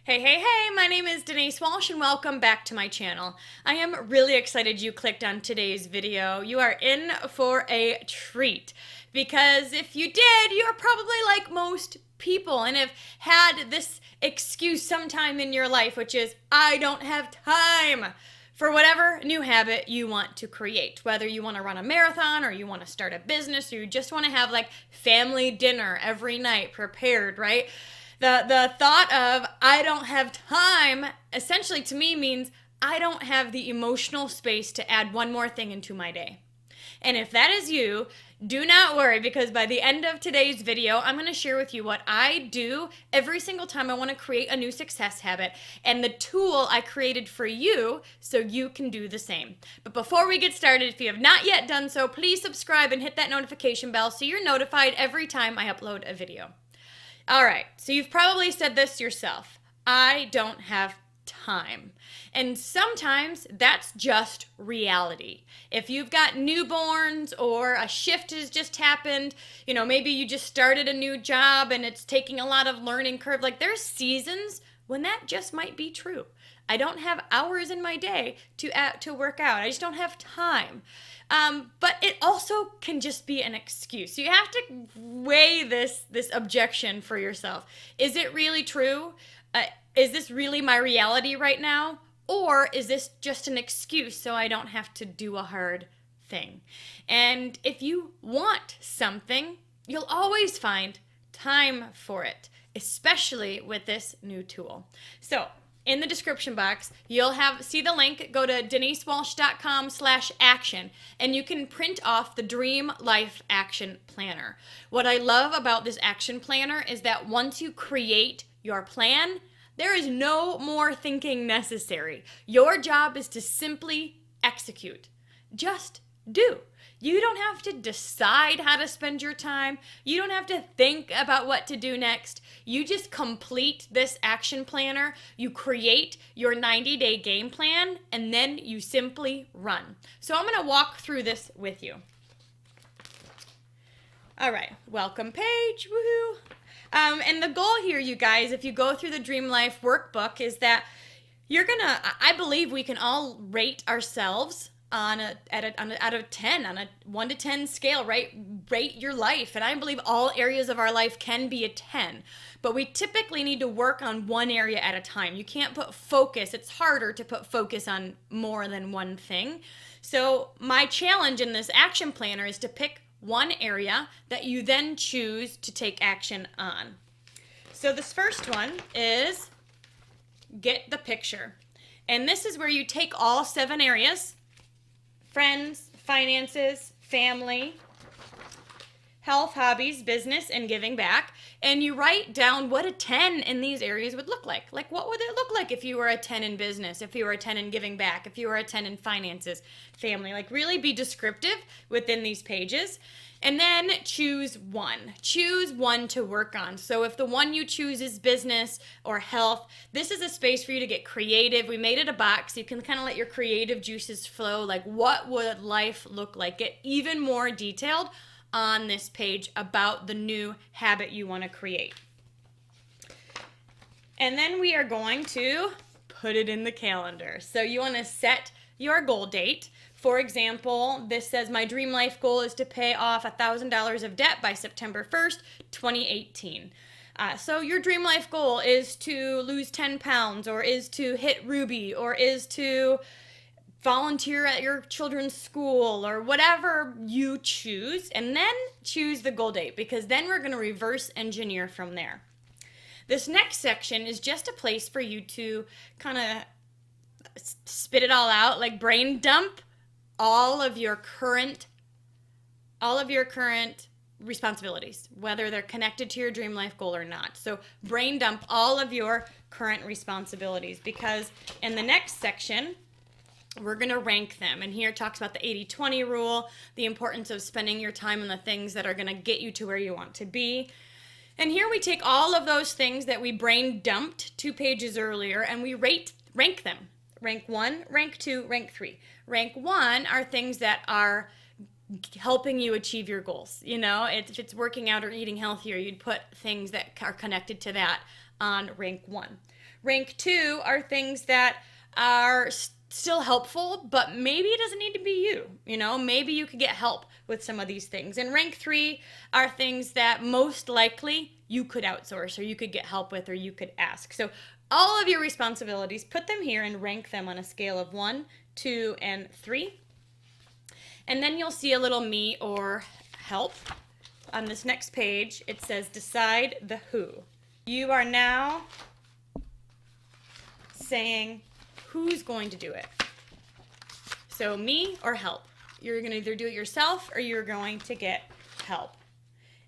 Hey, my name is Denise Walsh and welcome back to my channel. I am really excited you clicked on today's video. You are in for a treat because if you did, you're probably like most people and have had this excuse sometime in your life, which is, I don't have time for whatever new habit you want to create. Whether you want to run a marathon or you want to start a business or you just want to have like family dinner every night prepared, right? The thought of I don't have time essentially to me means I don't have the emotional space to add one more thing into my day. And if that is you, do not worry because by the end of today's video, I'm going to share with you what I do every single time I want to create a new success habit and the tool I created for you so you can do the same. But before we get started, if you have not yet done so, please subscribe and hit that notification bell so you're notified every time I upload a video. All right, so you've probably said this yourself. I don't have time. And sometimes that's just reality. If you've got newborns or a shift has just happened, maybe you just started a new job and it's taking a lot of learning curve. Like there's seasons when that just might be true. I don't have hours in my day to work out. I just don't have time. But it also can just be an excuse. You have to weigh this objection for yourself. Is it really true? Is this really my reality right now? Or is this just an excuse so I don't have to do a hard thing? And if you want something, you'll always find time for it, especially with this new tool. So in the description box, you'll see the link. Go to denisewalsh.com/action and you can print off the Dream Life Action Planner. What I love about this action planner is that once you create your plan, there is no more thinking necessary. Your job is to simply execute. Just do. You don't have to decide how to spend your time. You don't have to think about what to do next. You just complete this action planner. You create your 90-day game plan, and then you simply run. So I'm going to walk through this with you. All right, welcome page, woohoo. And the goal here, you guys, if you go through the Dream Life workbook, is that I believe we can all rate ourselves out of 10, on a 1 to 10 scale, right? Rate your life. And I believe all areas of our life can be a 10. But we typically need to work on one area at a time. You can't put focus. It's harder to put focus on more than one thing. So my challenge in this action planner is to pick one area that you then choose to take action on. So this first one is get the picture. And this is where you take all 7 areas: friends, finances, family, health, hobbies, business, and giving back. And you write down what a 10 in these areas would look like. Like what would it look like if you were a 10 in business, if you were a 10 in giving back, if you were a 10 in finances, family. Like really be descriptive within these pages. And then choose one. Choose one to work on. So if the one you choose is business or health, this is a space for you to get creative. We made it a box. You can kind of let your creative juices flow. Like what would life look like? Get even more detailed on this page about the new habit you want to create. And then we are going to put it in the calendar. So you want to set your goal date. For example, this says my dream life goal is to pay off $1,000 of debt by September 1st, 2018. So your dream life goal is to lose 10 pounds or is to hit Ruby or is to volunteer at your children's school or whatever you choose, and then choose the goal date because then we're going to reverse engineer from there. This next section is just a place for you to kind of spit it all out, like brain dump all of your current responsibilities, whether they're connected to your dream life goal or not. So brain dump all of your current responsibilities because in the next section, we're going to rank them. And here it talks about the 80-20 rule, the importance of spending your time on the things that are going to get you to where you want to be. And here we take all of those things that we brain dumped 2 pages earlier and we rank them. Rank 1, rank 2, rank 3. Rank 1 are things that are helping you achieve your goals. If it's working out or eating healthier, you'd put things that are connected to that on rank 1. Rank 2 are things that are still helpful, but maybe it doesn't need to be you. Maybe you could get help with some of these things. And rank 3 are things that most likely you could outsource or you could get help with or you could ask. So all of your responsibilities, put them here and rank them on a scale of 1, 2, and 3. And then you'll see a little me or help. On this next page, it says decide the who. You are now saying who's going to do it. So me or help. You're going to either do it yourself or you're going to get help.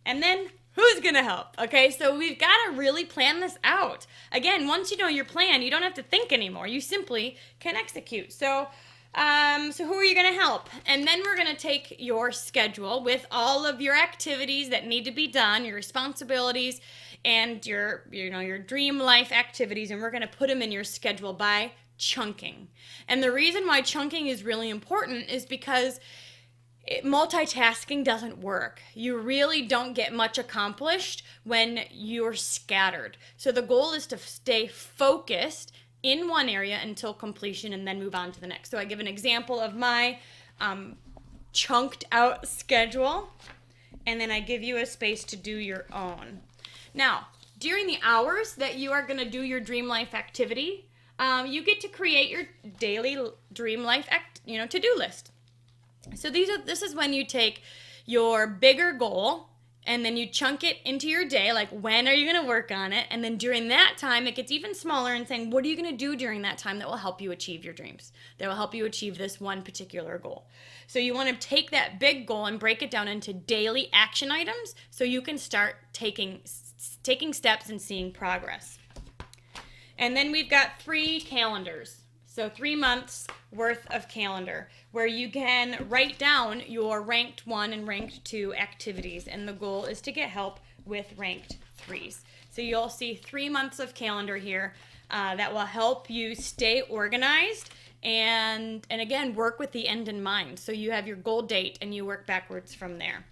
And then who's going to help? Okay, so we've got to really plan this out. Again, once you know your plan, you don't have to think anymore. You simply can execute. So who are you going to help? And then we're going to take your schedule with all of your activities that need to be done, your responsibilities, and your dream life activities, and we're going to put them in your schedule by chunking. And the reason why chunking is really important is because multitasking doesn't work. You really don't get much accomplished when you're scattered. So the goal is to stay focused in one area until completion and then move on to the next. So I give an example of my chunked out schedule, and then I give you a space to do your own. Now, during the hours that you are going to do your dream life activity, you get to create your daily dream life to-do list. So this is when you take your bigger goal and then you chunk it into your day, like when are you going to work on it? And then during that time, it gets even smaller and saying, what are you going to do during that time that will help you achieve your dreams, that will help you achieve this one particular goal? So you want to take that big goal and break it down into daily action items so you can start taking steps and seeing progress. And then we've got 3 calendars. So 3 months worth of calendar where you can write down your ranked 1 and ranked 2 activities. And the goal is to get help with ranked 3s. So you'll see 3 months of calendar here that will help you stay organized and again, work with the end in mind. So you have your goal date and you work backwards from there.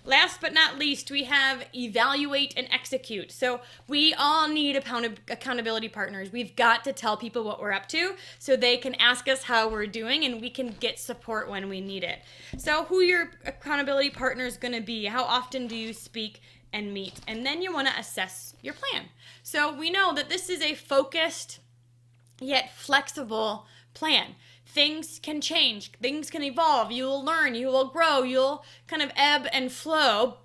Last but not least, we have evaluate and execute. So we all need accountability partners. We've got to tell people what we're up to so they can ask us how we're doing and we can get support when we need it. So who your accountability partner is going to be, how often do you speak and meet? And then you want to assess your plan. So we know that this is a focused yet flexible plan. Things can change, things can evolve, you will learn, you will grow, you'll kind of ebb and flow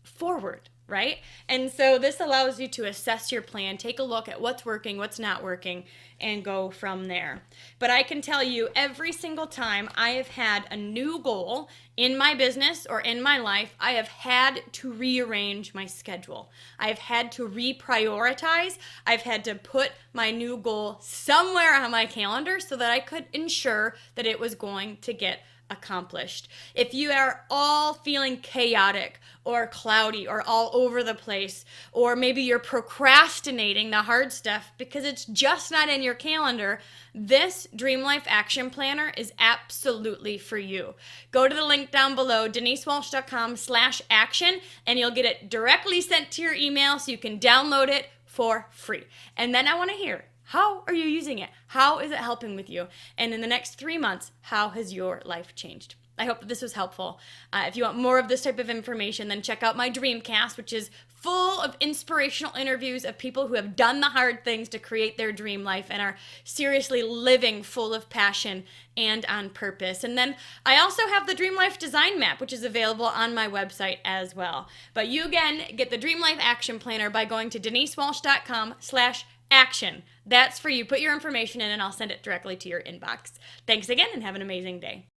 forward, right? And so this allows you to assess your plan, take a look at what's working, what's not working, and go from there. But I can tell you every single time I have had a new goal in my business or in my life, I have had to rearrange my schedule. I've had to reprioritize. I've had to put my new goal somewhere on my calendar so that I could ensure that it was going to get accomplished. If you are all feeling chaotic or cloudy or all over the place, or maybe you're procrastinating the hard stuff because it's just not in your calendar, this Dream Life Action Planner is absolutely for you. Go to the link down below, denisewalsh.com/action, and you'll get it directly sent to your email so you can download it for free. And then I want to hear, how are you using it? How is it helping with you? And in the next 3 months, how has your life changed? I hope that this was helpful. If you want more of this type of information, then check out my Dreamcast, which is full of inspirational interviews of people who have done the hard things to create their dream life and are seriously living full of passion and on purpose. And then I also have the Dream Life Design Map, which is available on my website as well. But you, again, get the Dream Life Action Planner by going to denisewalsh.com/action. That's for you. Put your information in and I'll send it directly to your inbox. Thanks again and have an amazing day.